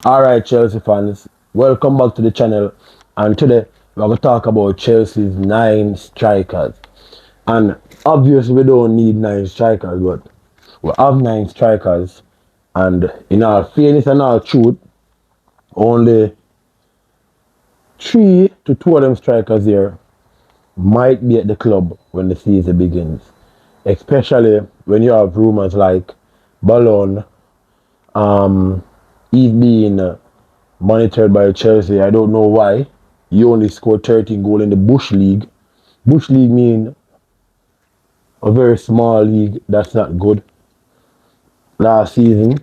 Alright, Chelsea fans, welcome back to the channel. And today we're going to talk about Chelsea's 9 strikers. And obviously, we don't need 9 strikers, but we have 9 strikers. And in all fairness and all truth, only 3 to 2 of them strikers here might be at the club when the season begins. Especially when you have rumors like Ballon, he's being monitored by Chelsea. I don't know why. He only scored 13 goals in the Bush League. Bush League mean a very small league. That's not good. Last season,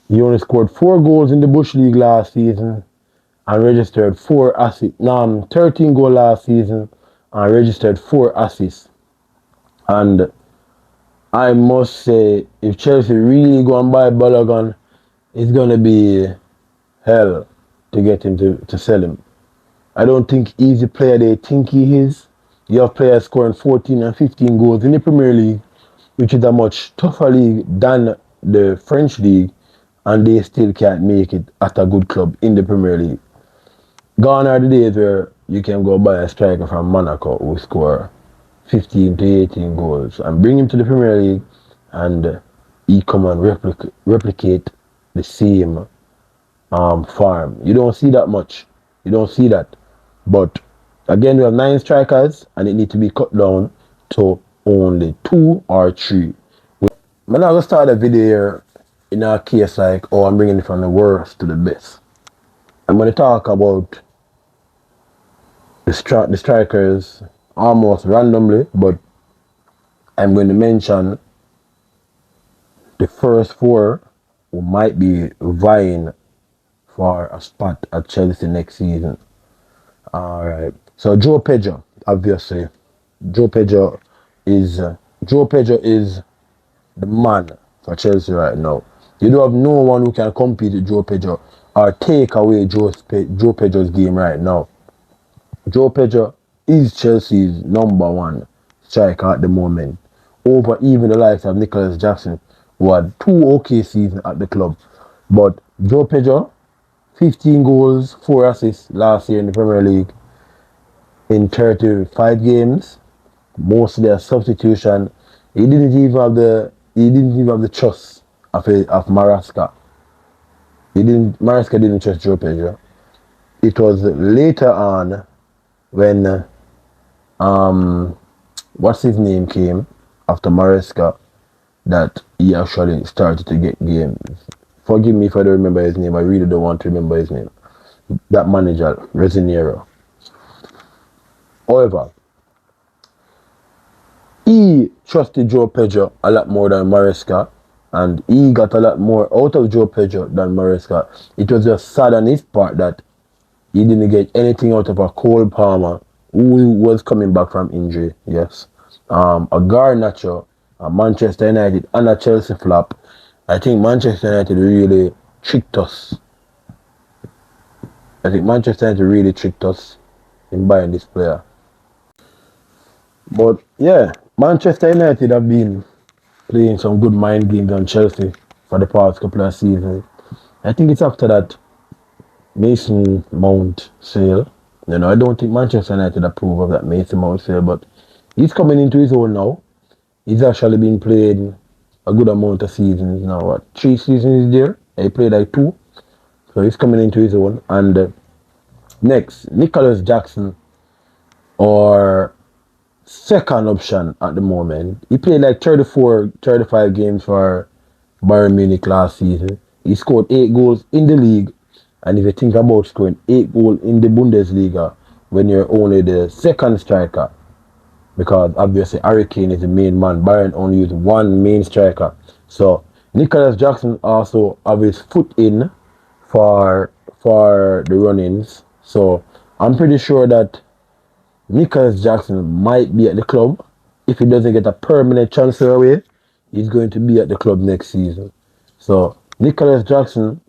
he only scored 4 goals in the Bush League last season and registered 4 assists. 13 goals last season and registered 4 assists. And I must say, if Chelsea really go and buy Balogun, it's gonna be hell to get him to sell him. I don't think he's the player they think he is. You have players scoring 14 and 15 goals in the Premier League, which is a much tougher league than the French league, and they still can't make it at a good club in the Premier League. Gone are the days where you can go buy a striker from Monaco who score 15 to 18 goals and bring him to the Premier League, and he come and replicate the same farm. You don't see that much. You don't see that. But again, we have 9 strikers, and it needs to be cut down to only 2 or 3. I'm not gonna start a video here in a case like, oh, I'm bringing it from the worst to the best. I'm gonna talk about the strikers almost randomly, but I'm going to mention the first 4 who might be vying for a spot at Chelsea next season. Alright. So Joe Pedro, obviously. Joe Pedro is the man for Chelsea right now. You don't have no one who can compete with Joe Pedro or take away Joe Pedro's game right now. Joe Pedro is Chelsea's #1 striker at the moment, over even the likes of Nicholas Jackson, who had 2 okay seasons at the club. But Joe Pedro, 15 goals, 4 assists last year in the Premier League in 35 games, mostly a substitution. He didn't even have the trust of Maresca. Maresca didn't trust Joe Pedro. It was later on when what's his name came after Maresca that he actually started to get games. Forgive me if I don't remember his name. I really don't want to remember his name. That manager, Resinero. However, he trusted Joe Pedro a lot more than Maresca, and he got a lot more out of Joe Pedro than Maresca. It was just sad on his part that he didn't get anything out of a Cole Palmer, who was coming back from injury, yes. A Garnacho, a Manchester United, and a Chelsea flop. I think Manchester United really tricked us. in buying this player. But yeah, Manchester United have been playing some good mind games on Chelsea for the past couple of seasons. I think it's after that Mason Mount sale. I don't think Manchester United approve of that Mason Mount sale, but he's coming into his own now. He's actually been playing a good amount of seasons now. 3 seasons is there? He played like 2. So he's coming into his own. And next, Nicholas Jackson, or second option at the moment. He played like 35 games for Bayern Munich last season. He scored 8 goals in the league. And if you think about scoring 8 goals in the Bundesliga when you're only the second striker, because obviously Harry Kane is the main man, Bayern only use 1 main striker. So Nicholas Jackson also have his foot in for the run-ins. So I'm pretty sure that Nicholas Jackson might be at the club. If he doesn't get a permanent transfer away, he's going to be at the club next season. So Nicholas Jackson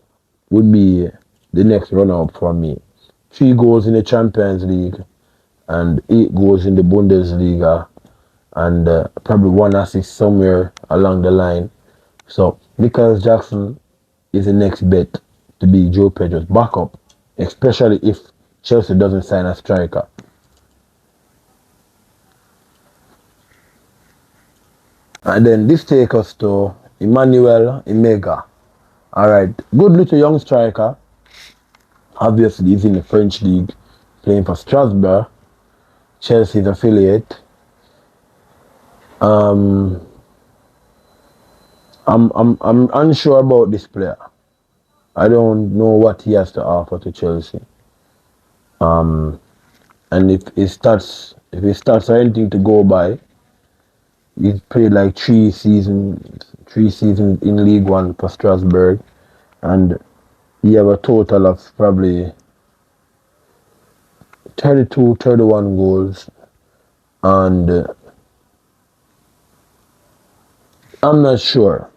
would be the next runner-up for me. 3 goals in the Champions League and 8 goals in the Bundesliga, and probably 1 assist somewhere along the line. So Nicholas Jackson is the next bet to be Joe Pedro's backup, especially if Chelsea doesn't sign a striker. And then this takes us to Emmanuel Emega. Alright, good little young striker. Obviously, he's in the French league, playing for Strasbourg, Chelsea's affiliate. I'm unsure about this player. I don't know what he has to offer to Chelsea. And if his stats are anything to go by, he's played like three seasons in League One for Strasbourg, and he have a total of probably 32, 31 goals, and I'm not sure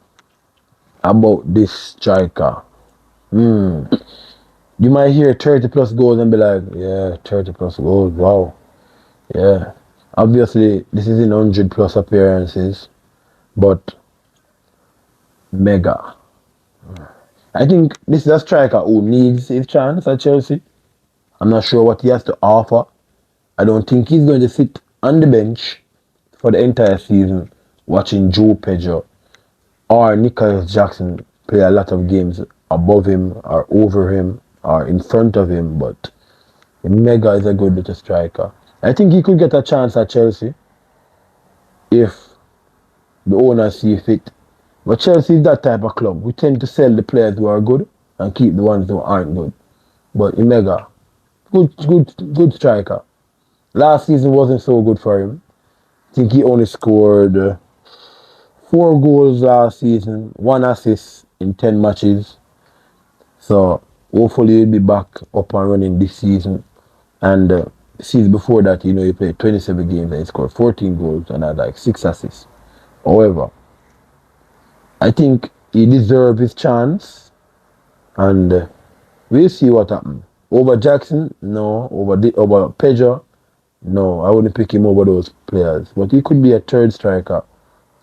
about this striker. You might hear 30 plus goals and be like, yeah, 30 plus goals, wow. Yeah. Obviously, this is in 100 plus appearances, but mega. I think this is a striker who needs his chance at Chelsea. I'm not sure what he has to offer. I don't think he's going to sit on the bench for the entire season watching Joe Pedro or Nicholas Jackson play a lot of games above him or over him or in front of him, but Mega is a good little striker. I think he could get a chance at Chelsea if the owners see fit. But Chelsea is that type of club. We tend to sell the players who are good and keep the ones who aren't good. But Emega, good striker. Last season wasn't so good for him. I think he only scored 4 goals last season, 1 assist in 10 matches. So hopefully he'll be back up and running this season. And the season before that, he played 27 games and he scored 14 goals and had like 6 assists. However, I think he deserves his chance, and we'll see what happens. Over Jackson, no. Over Pedro, no. I wouldn't pick him over those players. But he could be a third striker.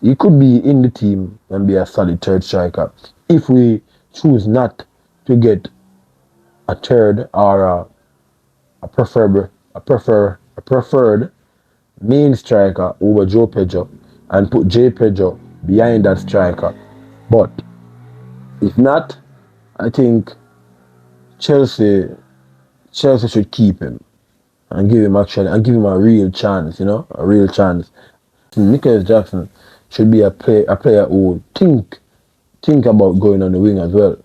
He could be in the team and be a solid third striker if we choose not to get a third or a preferred main striker over Joe Pedro and put Joe Pedro behind that striker. But if not, I think Chelsea should keep him and give him a real chance, a real chance. Nicholas Jackson should be a player who think about going on the wing as well.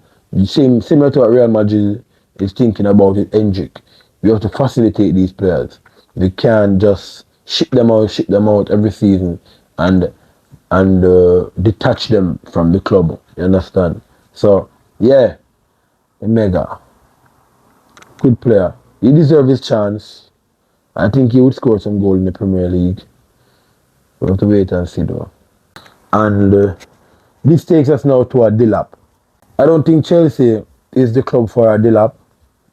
Similar to what Real Madrid is thinking about with Endrick. We have to facilitate these players. We can't just ship them out every season and detach them from the club. You understand? So yeah, Emega, good player. He deserves his chance. I think he would score some goal in the Premier League. We have to wait and see though. And this takes us now to a Delap. I don't think Chelsea is the club for a Delap.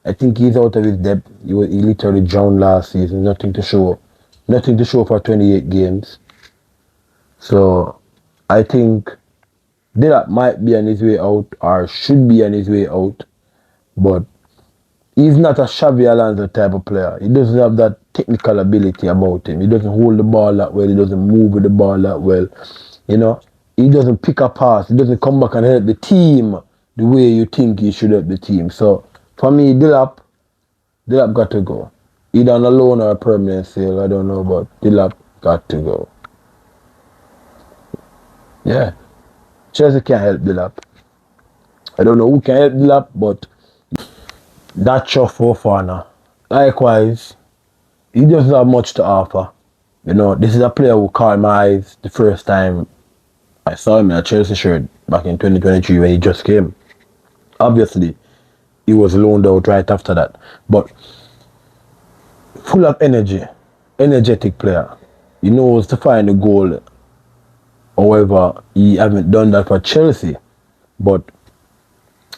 I think he's out of his depth. He literally drowned last season. Nothing to show for 28 games. So I think Delap might be on his way out or should be on his way out. But he's not a Xavi Alonso type of player. He doesn't have that technical ability about him. He doesn't hold the ball that well. He doesn't move with the ball that well. He doesn't pick a pass. He doesn't come back and help the team the way you think he should help the team. So for me, Delap got to go. Either on a loan or a permanent sale, I don't know, but Delap got to go. Yeah. Chelsea can't help Delap. I don't know who can help Delap, but Nacho Fofana. Likewise, he doesn't have much to offer. This is a player who caught my eyes the first time I saw him in a Chelsea shirt back in 2023 when he just came. Obviously, he was loaned out right after that. But full of energy, energetic player. He knows to find a goal. However, he hasn't done that for Chelsea. But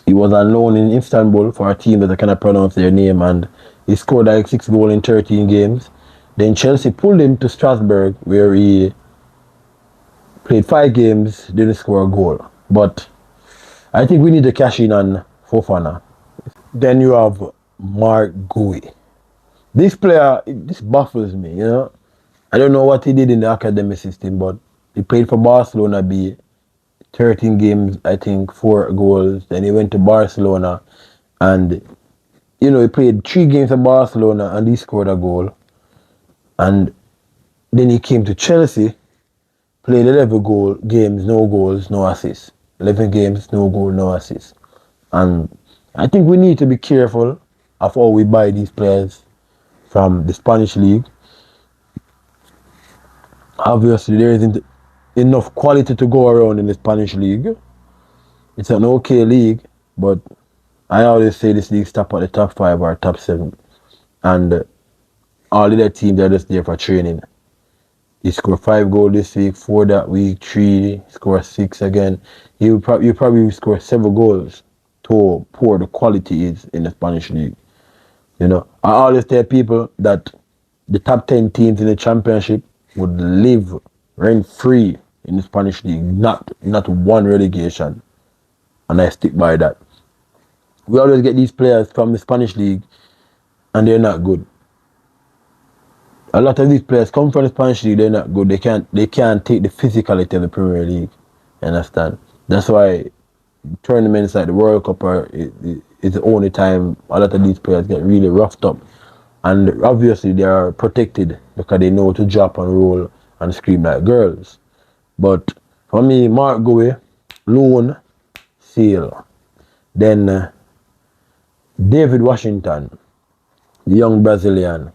he was on loan in Istanbul for a team that I cannot pronounce their name, and he scored like 6 goals in 13 games. Then Chelsea pulled him to Strasbourg, where he played 5 games, didn't score a goal. But I think we need to cash in on Fofana. Then you have Mark Gui. This player, this baffles me, you know. I don't know what he did in the academy system, but he played for Barcelona B, 13 games, I think, 4 goals. Then he went to Barcelona and, you know, he played 3 games for Barcelona and he scored a goal. And then he came to Chelsea, played 11 games, no goals, no assists. 11 games, no goal, no assists. And I think we need to be careful of how we buy these players from the Spanish league. Obviously, there isn't enough quality to go around in the Spanish league. It's an okay league, but I always say this league stop at the top 5 or top 7. And all the other teams are just there for training. He scored 5 goals this week, 4 that week, 3, score 6 again. You probably score 7 goals to how poor the quality is in the Spanish league. You know, I always tell people that the top 10 teams in the championship would live rent free in the Spanish league, not one relegation. And I stick by that. We always get these players from the Spanish league and they're not good. A lot of these players come from the Spanish league, they're not good. They can't take the physicality of the Premier League. You understand? That's why tournaments like the World Cup is the only time a lot of these players get really roughed up. And obviously they are protected because they know to drop and roll and scream like girls. But for me, Mark Gui, loan, sale. Then David Washington, the young Brazilian.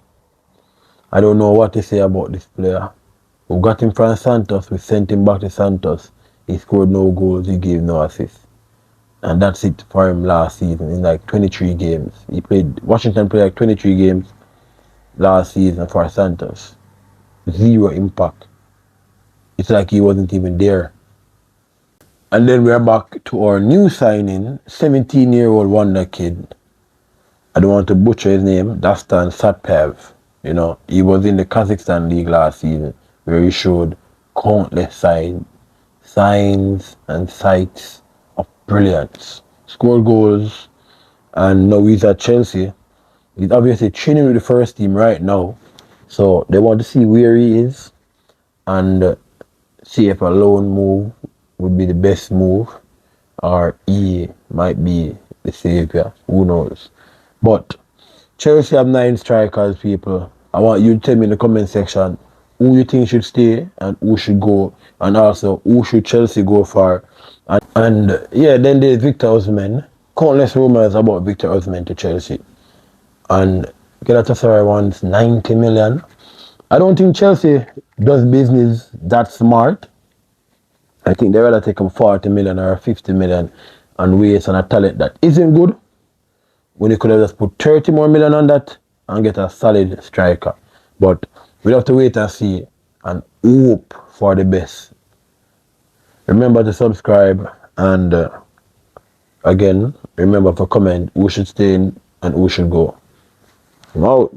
I don't know what to say about this player. We got him from Santos, we sent him back to Santos. He scored no goals, he gave no assists. And that's it for him last season in like 23 games. Washington played like 23 games last season for Santos. Zero impact. It's like he wasn't even there. And then we're back to our new signing, 17-year-old wonder kid. I don't want to butcher his name, Dastan Satpav. You know, he was in the Kazakhstan league last season where he showed countless signs and sights of brilliance. Scored goals, and now he's at Chelsea. He's obviously training with the first team right now. So they want to see where he is and see if a loan move would be the best move or he might be the savior. Who knows? But Chelsea have 9 strikers, people. I want you to tell me in the comment section who you think should stay and who should go, and also who should Chelsea go for. And yeah, then there's Victor Osimhen. Countless rumors about Victor Osimhen to Chelsea. And Galatasaray wants 90 million. I don't think Chelsea does business that smart. I think they'd rather take a 40 million or 50 million and waste on a talent that isn't good, when you could have just put 30 more million on that and get a solid striker. But we'll have to wait and see and hope for the best. Remember to subscribe and again, remember to comment who should stay in and who should go. I'm out.